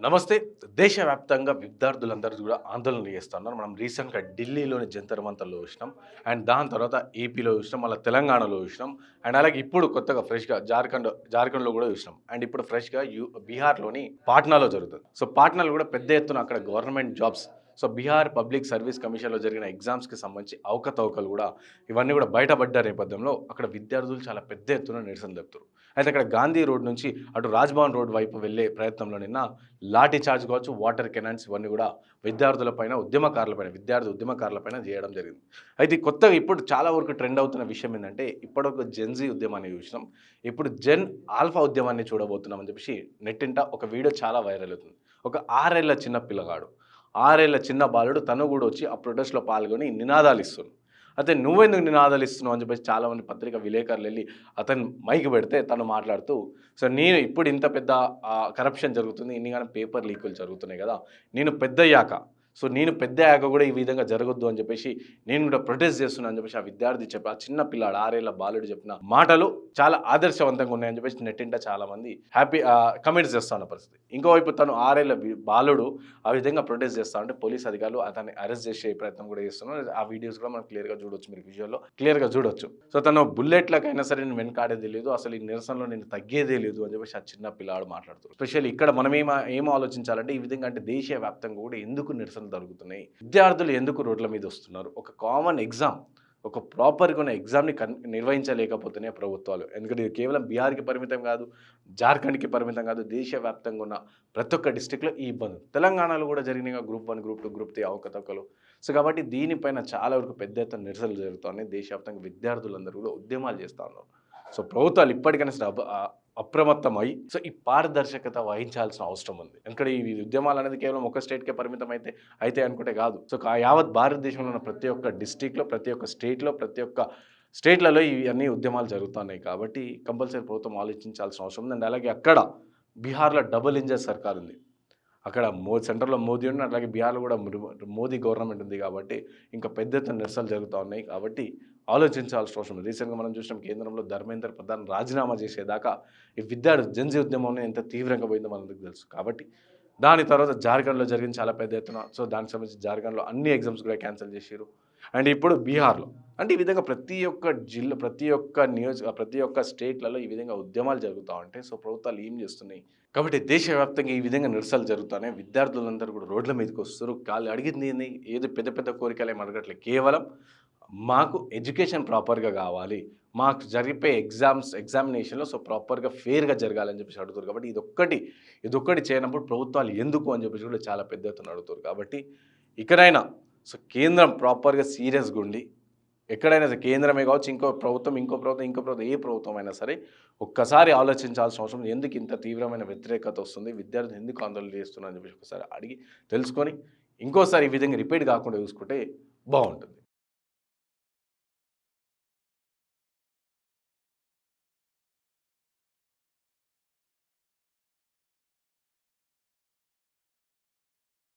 నమస్తే. దేశవ్యాప్తంగా విద్యార్థులందరూ కూడా ఆందోళనలు చేస్తున్నారు. మనం రీసెంట్‌గా ఢిల్లీలోని జంతర్ మంతర్‌లో చూసినాం. అండ్ దాని తర్వాత ఏపీలో చూసినాం. మళ్ళా తెలంగాణలో చూసినాం. అండ్ అలాగే ఇప్పుడు కొత్తగా ఫ్రెష్‌గా జార్ఖండ్‌లో కూడా చూసినాం. అండ్ ఇప్పుడు ఫ్రెష్‌గా బీహార్‌లోని పాట్నాలో జరుగుతుంది. సో, పాట్నాలో కూడా పెద్ద ఎత్తున అక్కడ government jobs Bihar public service కమిషన్‌లో జరిగిన ఎగ్జామ్స్‌కి సంబంధించి అవకతవకలు కూడా ఇవన్నీ కూడా బయటపడ్డ నేపథ్యంలో అక్కడ విద్యార్థులు చాలా పెద్ద ఎత్తున నిరసన తెలుపుతున్నారు. అయితే అక్కడ గాంధీ రోడ్ నుంచి అటు రాజ్‌భవన్ రోడ్ వైపు వెళ్ళే ప్రయత్నంలో నిన్న లాఠీ చార్జ్ కావచ్చు, వాటర్ కెనాన్స్ ఇవన్నీ కూడా విద్యార్థులపైన, విద్యార్థి ఉద్యమకారులపైన చేయడం జరిగింది. అయితే కొత్తగా ఇప్పుడు చాలా వరకు ట్రెండ్ అవుతున్న విషయం ఏందంటే, ఇప్పటివరకు జెన్‌జీ ఉద్యమాన్ని చూసినాం. ఇప్పుడు జెన్ ఆల్ఫా ఉద్యమాన్ని చూడబోతున్నామని చెప్పేసి నెట్టింట ఒక వీడియో చాలా వైరల్ అవుతుంది. ఒక 6 ఏళ్ల చిన్న పిల్లగాడు, 6 ఏళ్ల చిన్న బాలుడు తను కూడా వచ్చి ఆ ప్రొటెస్ట్‌లో పాల్గొని నినాదాలు ఇస్తుండు. అయితే నువ్వెందుకు నినాదాలు ఇస్తున్నావు అని చెప్పేసి చాలామంది పత్రికా విలేకరులు వెళ్ళి అతను మైక్ పెడితే తను మాట్లాడుతూ, నేను ఇప్పుడు ఇంత పెద్ద కరప్షన్ జరుగుతుంది, ఇన్నిగానం పేపర్ లీకులు జరుగుతున్నాయి కదా, నేను పెద్దయ్యాక నేను పెద్దయ్యాక కూడా ఈ విధంగా జరగొద్దు అని చెప్పేసి నేను కూడా ప్రొటెస్ట్ చేస్తున్నా అని చెప్పేసి ఆ విద్యార్థి ఆ చిన్న పిల్లాడు 6 ఏళ్ల బాలుడు చెప్పిన మాటలు చాలా ఆదర్శవంతంగా ఉన్నాయని చెప్పేసి నెట్టింట చాలామంది హ్యాపీ కమెంట్స్ చేస్తున్న పరిస్థితి. ఇంకోవైపు తను 6 ఏళ్ల బాలుడు ఆ విధంగా ప్రొటెస్ట్ చేస్తా అంటే పోలీస్ అధికారులు అతన్ని అరెస్ట్ చేసే ప్రయత్నం కూడా చేస్తున్నారు. ఆ వీడియోస్ కూడా మనం క్లియర్‌గా చూడొచ్చు. మీరు విజువల్‌లో క్లియర్‌గా చూడొచ్చు. తను బుల్లెట్‌లకైనా సరే నేను వెనకాడేది లేదు. అసలు ఈ నిరసనలో నేను తగ్గేదే లేదు అని చెప్పేసి ఆ చిన్న పిల్లాడు మాట్లాడుతున్నారు. స్పెషల్లీ ఇక్కడ మనం ఏం ఆలోచించాలంటే ఈ విధంగా అంటే దేశవ్యాప్తంగా కూడా ఎందుకు నిరసనలు జరుగుతున్నాయి? విద్యార్థులు ఎందుకు రోడ్ల మీద వస్తున్నారు? ఒక కామన్ ఎగ్జామ్, ఒక ప్రాపర్‌గా ఉన్న ఎగ్జామ్‌ని నిర్వహించలేకపోతున్నాయి ప్రభుత్వాలు. ఎందుకంటే ఇది కేవలం బీహార్‌కి పరిమితం కాదు, జార్ఖండ్‌కి పరిమితం కాదు. దేశవ్యాప్తంగా ఉన్న ప్రతి ఒక్క డిస్ట్రిక్ట్‌లో ఈ ఇబ్బంది. తెలంగాణలో కూడా జరిగినాయి గ్రూప్ 1, గ్రూప్ 2, గ్రూప్ 3 అవకతవకలు. కాబట్టి దీనిపైన చాలా వరకు పెద్ద ఎత్తున నిరసనలు జరుగుతున్నాయి. దేశవ్యాప్తంగా విద్యార్థులందరూ కూడా ఉద్యమాలు చేస్తా ఉన్నారు. ప్రభుత్వాలు ఇప్పటికైనా సరే అప్రమత్తమై ఈ పారదర్శకత వహించాల్సిన అవసరం ఉంది. ఎందుకంటే ఈ ఉద్యమాలు అనేది కేవలం ఒక స్టేట్‌కే పరిమితం అయితే అనుకుంటే కాదు. యావత్ భారతదేశంలో ఉన్న ప్రతి ఒక్క డిస్ట్రిక్ట్‌లో, ప్రతి ఒక్క స్టేట్‌లో, ప్రతి ఒక్క స్టేట్‌లలో ఇవన్నీ ఉద్యమాలు జరుగుతున్నాయి. కాబట్టి కంపల్సరీ ప్రభుత్వం ఆలోచించాల్సిన అవసరం ఉంది. అండ్ అలాగే అక్కడ బీహార్‌లో డబుల్ ఇంజిన్ సర్కార్ ఉంది. అక్కడ సెంట్రల్‌లో మోదీ ఉన్నాడు. అలాగే బీహార్‌లో కూడా మోదీ గవర్నమెంట్ ఉంది కాబట్టి ఇంకా పెద్ద ఎత్తున నిరసనలు జరుగుతా ఉన్నాయి. కాబట్టి ఆలోచించాల్సిన అవసరం ఉంది. రీసెంట్‌గా మనం చూసినాం కేంద్రంలో ధర్మేంద్ర ప్రధాన్ రాజీనామా చేసేదాకా ఈ విద్యార్థి జెన్‌జీ ఉద్యమం ఎంత తీవ్రంగా పోయిందో మనందరికీ తెలుసు. కాబట్టి దాని తర్వాత జార్ఖండ్‌లో జరిగింది చాలా పెద్ద ఎత్తున. దానికి సంబంధించి జార్ఖండ్‌లో అన్ని ఎగ్జామ్స్ కూడా క్యాన్సిల్ చేసిర్రు. అండ్ ఇప్పుడు బీహార్‌లో అంటే ఈ విధంగా ప్రతి ఒక్క జిల్లా, ప్రతి ఒక్క స్టేట్‌లలో ఈ విధంగా ఉద్యమాలు జరుగుతా ఉంటాయి. ప్రభుత్వాలు ఏం చేస్తున్నాయి? కాబట్టి దేశవ్యాప్తంగా ఈ విధంగా నిరసనలు జరుగుతున్నాయి. విద్యార్థులందరూ కూడా రోడ్ల మీదకి వస్తున్నారు. వాళ్ళు అడిగింది ఏంది? ఏదో పెద్ద పెద్ద కోరికలు ఏమి అడగట్లేదు. కేవలం మాకు ఎడ్యుకేషన్ ప్రాపర్‌గా కావాలి. మాకు జరిపే ఎగ్జామినేషన్‌లో ప్రాపర్‌గా ఫెయిర్‌గా జరగాలని చెప్పేసి అడుగుతారు. కాబట్టి ఇదొక్కటి చేయనప్పుడు ప్రభుత్వాలు ఎందుకు అని చెప్పేసి కూడా చాలా పెద్ద ఎత్తున అడుగుతారు. కాబట్టి ఇకనైనా కేంద్రం ప్రాపర్‌గా సీరియస్‌గా ఉండి ఎక్కడైనా సరే కేంద్రమే కావచ్చు, ఇంకో ప్రభుత్వం ఏ ప్రభుత్వం అయినా సరే ఒక్కసారి ఆలోచించాల్సిన అవసరం ఉంది. ఎందుకు ఇంత తీవ్రమైన వ్యతిరేకత వస్తుంది? విద్యార్థులు ఎందుకు ఆందోళన చేస్తున్నారని చెప్పేసి ఒకసారి అడిగి తెలుసుకొని ఇంకోసారి ఈ విధంగా రిపీట్ కాకుండా చూసుకుంటే బావుంటుంది.